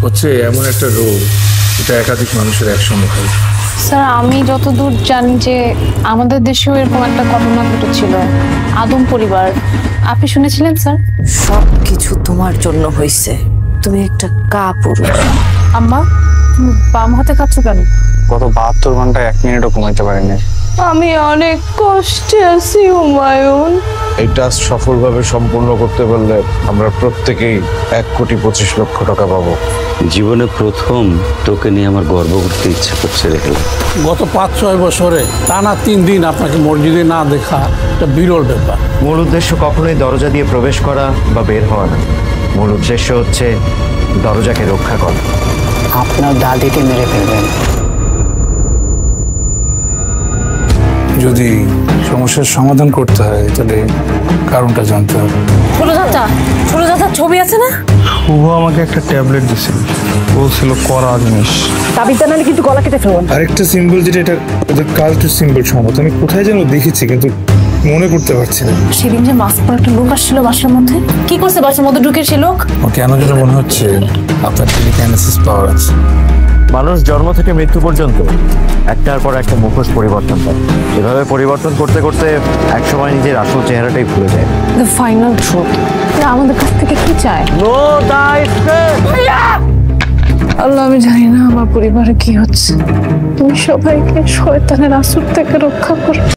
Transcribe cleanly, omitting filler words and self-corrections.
হচ্ছে এমন একটা রোগ এটা একাধিক মানুষের একসঙ্গে হয়। স্যার আমি যতদূর জানি যে আমাদের দেশেও এরকম একটা ঘটনা ঘটেছিল, আদম পরিবার। আপনি শুনেছিলেন স্যার? সব কিছু তোমার জন্য হয়েছে। তুমি একটা কাপুরুষ। আম্মা, তুমি বাম হাতে কাঁদছো কেন? গত 72 ঘন্টায় 1 মিনিটও ঘুমাইতে পারিনি। আমি অনেক কষ্টে আছি হুমায়ুন। এই টাস্ক সফলভাবে সম্পূর্ণ করতে পারলে আমরা প্রত্যেকেই 1,25,00,000 টাকা পাবো। জীবনে প্রথম তোকে নিয়ে আমার গর্ব করতে ইচ্ছে করছে দেখলাম। গত 5-6 বছরে টানা 3 দিন আপনাকে মসজিদে না দেখা একটা বিরল ব্যাপার। মূল উদ্দেশ্য কখনোই দরজা দিয়ে প্রবেশ করা বা বের হওয়া না। মূল উদ্দেশ্য হচ্ছে দরজাকে রক্ষা করা। আপনার দাদিকে মেরে ফেলবেন। যদি সমস্যার সমাধান করতে হয় তাহলে কারণটা জানতে হবে। ছোট চাচার ছবি আছে না? শুভ আমাকে একটা ট্যাবলেট দিছিল, বলছিল করা জিনিস। তাবিজটা নাহলে কিন্তু গলা কেটে ফেলবেন। আরেকটা সিম্বল যেটা এটা ওদের কালচার সিম্বল সম্ভবত আমি কোথায় যেন দেখেছি কিন্তু মনে করতে পারছি না। সেদিন যে মাস্ক পরা একটা লোক আসছিল বাসার মধ্যে, কি করছে বাসার মধ্যে ঢুকে সে লোক? আমার কেন যেন মনে হচ্ছে আপনার টেলিকাইনেসিস পাওয়ার আছে। মানুষ জন্ম থেকে মৃত্যু পর্যন্ত একটার পর একটা মুখোশ পরিবর্তন করে। এভাবে পরিবর্তন করতে করতে একসময় নিজের আসল চেহারাটাই ভুলে যায়। The final truth. আমাদের কাছ থেকে কি চায়? আল্লাহ, আমি জানি না আমার পরিবারে কি হচ্ছে। তুমি সবাইকে শয়তানের আসর থেকে রক্ষা করো।